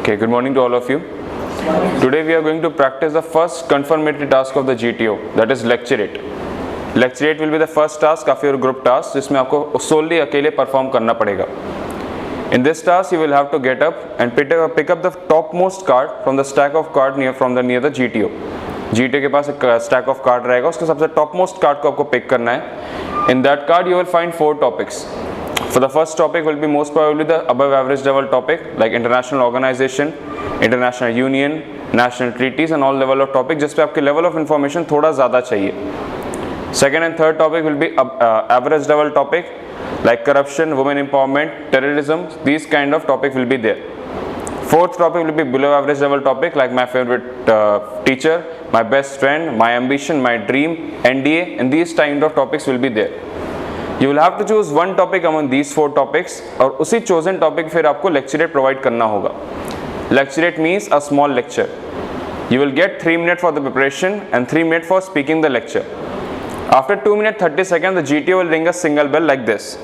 Okay, good morning to all of you. Today we are going to practice the first confirmatory task of the GTO, that is lecturate. Lecturate will be the first task of your group task, जिसमें आपको solely अकेले perform करना पड़ेगा. In this task, you will have to get up and pick up the topmost card from the stack of card near the GTO. GTO के पास एक stack of card रहेगा, उसके सबसे topmost card को आपको pick करना है. In that card, you will find 4 topics. For the first topic will be most probably the above average level topic like international organization, international union, national treaties and all level of topic जिस पे आपके level of information थोड़ा ज़्यादा चाहिए. Second and third topic will be average level topic like corruption, women empowerment, terrorism. These kind of topic will be there. Fourth topic will be below average level topic like my favorite teacher, my best friend, my ambition, my dream, NDA, and these kind of topics will be there. You will have to choose one topic among these 4 topics और उसी chosen topic फिर आपको lecturate provide करना होगा. Lecturate means a small lecture. You will get 3 minutes for the preparation and 3 minutes for speaking the lecture. After 2 minutes 30 seconds, the GTO will ring a single bell like this.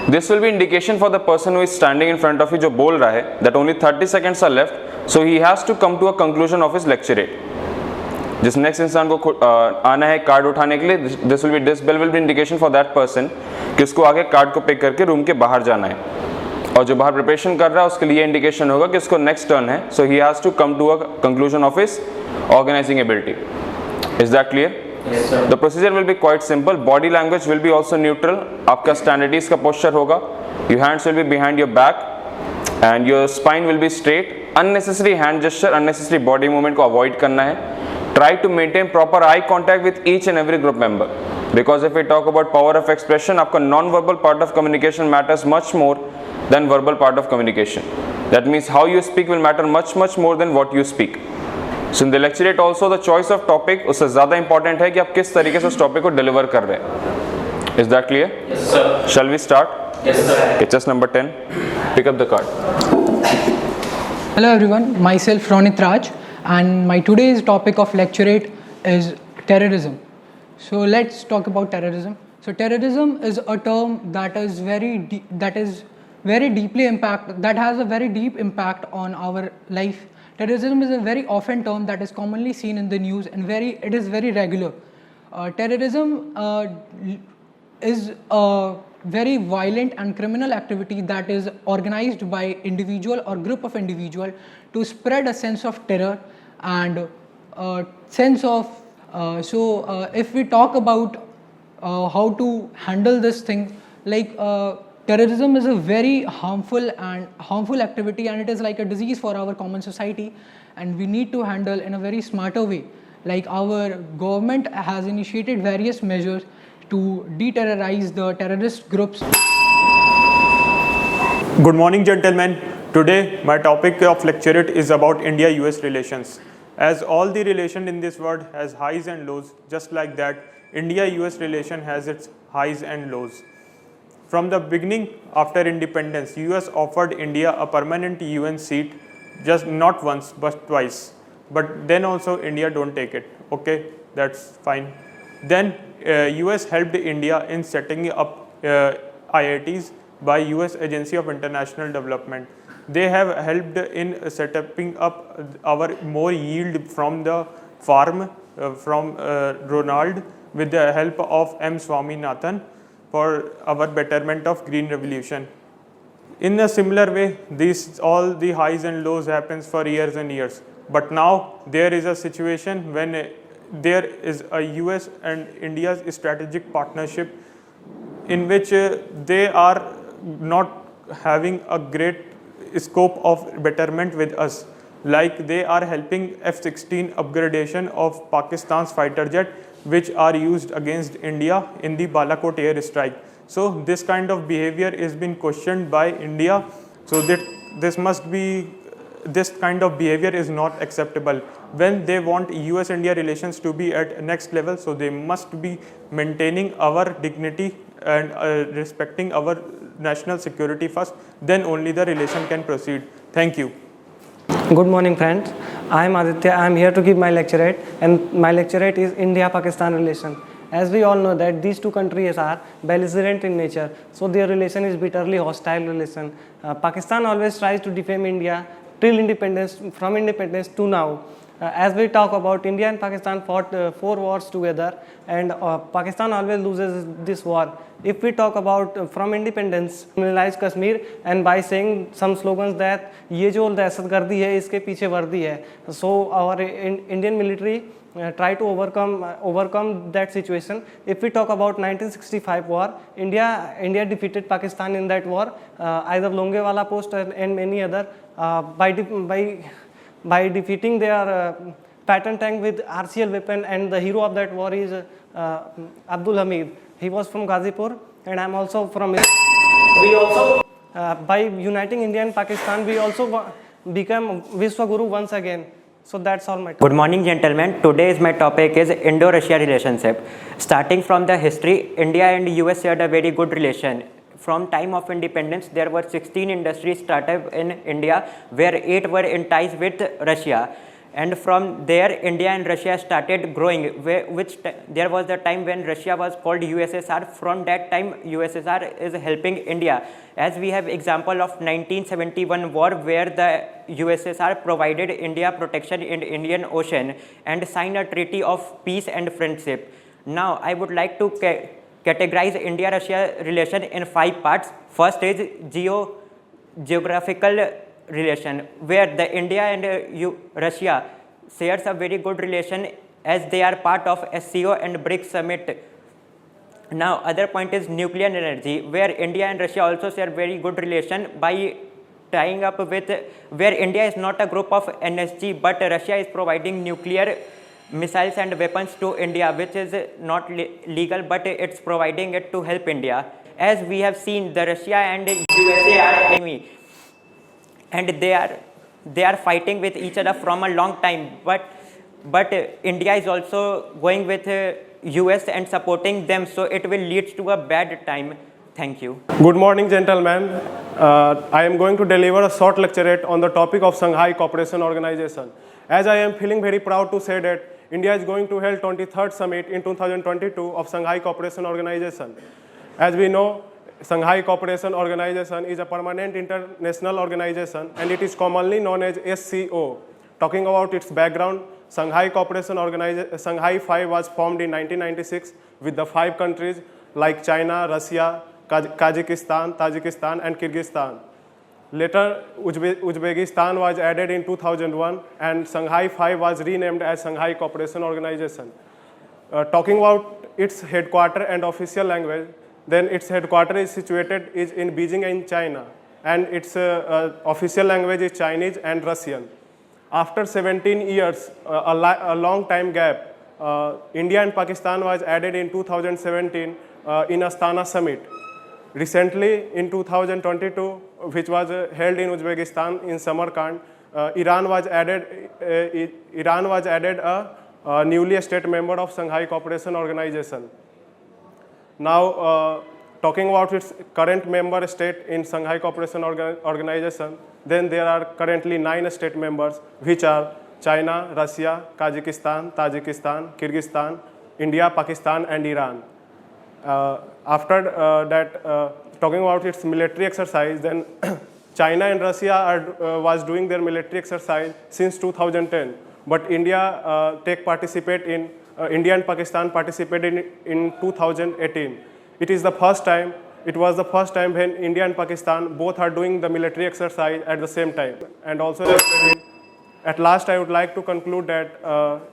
This will be indication for the person who is standing in front of you जो बोल रहा है that only 30 seconds are left, so he has to come to a conclusion of his lecturate. जिस next इंसान को आना है card उठाने के लिए, this bell will be indication for that person कि उसको आगे कार्ड को पिक करके रूम के बाहर जाना है. और जो बाहर प्रिपरेशन कर रहा है उसके लिए इंडिकेशन होगा कि उसको नेक्स्ट टर्न है, so he has to come to a conclusion of his organising ability. Is that clear? The procedure will be quite simple. Body language will be also neutral. आपका स्टैंडर्डीज का पोस्चर होगा. Your hands will be behind your back and your spine will be straight. Unnecessary hand gesture, unnecessary body movement को avoid करना है. Try to maintain proper eye contact with each and every group member, because if we talk about power of expression, आपका non-verbal part of communication matters much more than verbal part of communication. That means how you speak will matter much more than what you speak. So in the lecturate also the choice of topic उससे ज़्यादा important है कि आप किस तरीके से उस topic को deliver कर रहे हैं. Is that clear? Yes, sir. Shall we start? Yes, sir. Okay, just number 10. Pick up the card. Hello everyone, myself Ronit Raj. And my today's topic of lecturate is terrorism. So let's talk about terrorism. So terrorism is a term that is that has a very deep impact on our life. Terrorism is a very often term that is commonly seen in the news and it is very regular. Terrorism is a very violent and criminal activity that is organized by individual or group of individual to spread a sense of terror and sense of if we talk about how to handle this thing, like terrorism is a very harmful activity and it is like a disease for our common society, and we need to handle in a very smarter way. Like our government has initiated various measures to deterrorize the terrorist groups. Good morning, gentlemen. Today my topic of lecturate is about India-US relations. As all the relation in this world has highs and lows, just like that India-US relation has its highs and lows. From the beginning after independence, US offered India a permanent UN seat, just not once but twice. But then also India don't take it. Okay, that's fine. Then US helped India in setting up IITs by US Agency of International Development. They have helped in setting up our more yield from the farm from Ronald with the help of M. Swaminathan for our betterment of green revolution. In a similar way, all the highs and lows happens for years and years. But now there is a situation when there is a US and India's strategic partnership in which they are not having a great scope of betterment with us. Like they are helping F-16 upgradation of Pakistan's fighter jet, which are used against India in the Balakot air strike. So this kind of behavior is been questioned by India. So that this kind of behavior is not acceptable. When they want US-India relations to be at next level, so they must be maintaining our dignity and respecting our national security first, then only the relation can proceed. Thank you. Good morning, friends. I am Aditya. I am here to give my lecturate, and my lecturate is India-Pakistan relation. As we all know that these two countries are belligerent in nature, so their relation is bitterly hostile relation. Pakistan always tries to defame India till independence, from independence to now. As we talk about, India and Pakistan fought 4 wars together, and Pakistan always loses this war. If we talk about from independence, criminalize Kashmir, and by saying some slogans that ये जो दहशतगर्दी है इसके पीछे वर्दी है, so our Indian military try to overcome that situation. If we talk about 1965 war, India defeated Pakistan in that war, either Longewala Post and many other, by defeating their Patton tank with RCL weapon, and the hero of that war is Abdul Hamid. He was from Ghazipur, and I'm also from. We also, by uniting India and Pakistan, we also become Vishwaguru once again. So that's all my talk. Good morning, gentlemen. Today's my topic is Indo-Russia relationship. Starting from the history, India and US had a very good relation. From time of independence, there were 16 industries started in India, where 8 were in ties with Russia. And from there, India and Russia started growing, there was the time when Russia was called USSR. From that time, USSR is helping India. As we have example of 1971 war, where the USSR provided India protection in Indian Ocean and signed a treaty of peace and friendship. Now, I would like to categorize India-Russia relation in 5 parts. First is geographical relation, where the India and Russia shares a very good relation as they are part of SCO and BRICS summit. Now, other point is nuclear energy, where India and Russia also share very good relation by tying up with, where India is not a group of NSG, but Russia is providing nuclear missiles and weapons to India, which is not legal, but it's providing it to help India. As we have seen, the Russia and USA are enemy, and they are fighting with each other from a long time, but India is also going with US and supporting them, so it will lead to a bad time. Thank you. Good morning, gentlemen. I am going to deliver a short lecturette on the topic of Shanghai Cooperation Organization. As I am feeling very proud to say that India is going to hold 23rd summit in 2022 of Shanghai Cooperation Organization. As we know, Shanghai Cooperation Organization is a permanent international organization, and it is commonly known as SCO. Talking about its background, Shanghai Cooperation Organization, Shanghai 5 was formed in 1996 with the 5 countries like China, Russia, Kazakhstan, Tajikistan and Kyrgyzstan. Later, Uzbekistan was added in 2001, and Shanghai 5 was renamed as Shanghai Cooperation Organization. Talking about its headquarters and official language, then its headquarters is situated in Beijing in China, and its official language is Chinese and Russian. After 17 years, a long time gap, India and Pakistan was added in 2017 in Astana summit. Recently, in 2022, which was held in Uzbekistan in Samarkand, Iran was added a newly state member of Shanghai Cooperation Organization. Now, talking about its current member state in Shanghai Cooperation Organization, then there are currently 9 state members, which are China, Russia, Kazakhstan, Tajikistan, Kyrgyzstan, India, Pakistan and Iran. After that, talking about its military exercise, then China and Russia was doing their military exercise since 2010, but India India and Pakistan participated in 2018. It was the first time when India and Pakistan both are doing the military exercise at the same time. And also, at last, I would like to conclude that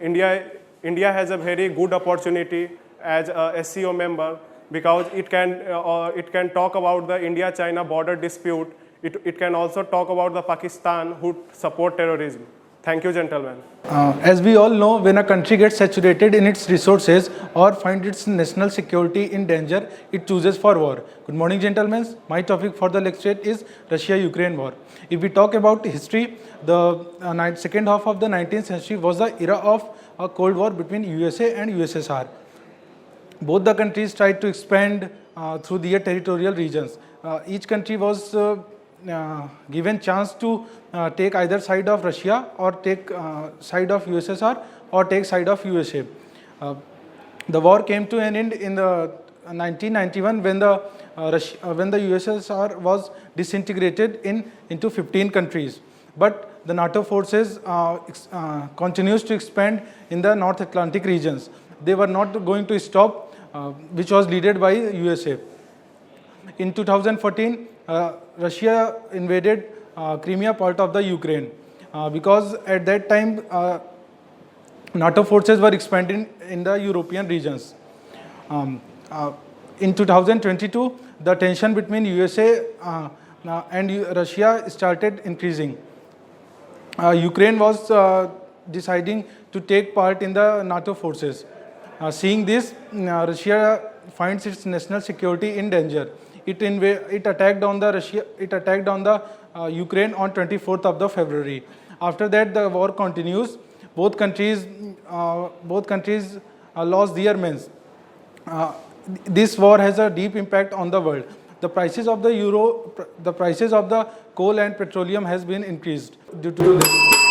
India has a very good opportunity as a SCO member, because it can talk about the India-China border dispute. It can also talk about the Pakistan who support terrorism. Thank you, gentlemen. As we all know, when a country gets saturated in its resources or finds its national security in danger, it chooses for war. Good morning, gentlemen. My topic for the lecture is Russia-Ukraine war. If we talk about history, the second half of the 19th century was the era of a Cold War between USA and USSR. Both the countries tried to expand through their territorial regions. Each country was given chance to take either side of Russia or take side of USSR or take side of USA. The war came to an end in the 1991 when the USSR was disintegrated into 15 countries. But the NATO forces continues to expand in the North Atlantic regions. They were not going to stop, which was led by USA. In 2014, Russia invaded Crimea, part of the Ukraine, because at that time NATO forces were expanding in the European regions. In 2022, the tension between USA and Russia started increasing. Ukraine was deciding to take part in the NATO forces. Seeing this, Russia finds its national security in danger. It attacked on the Ukraine on 24th of the February. After that, the war continues. Both countries lost their men. This war has a deep impact on the world. The prices of the coal and petroleum has been increased due to this.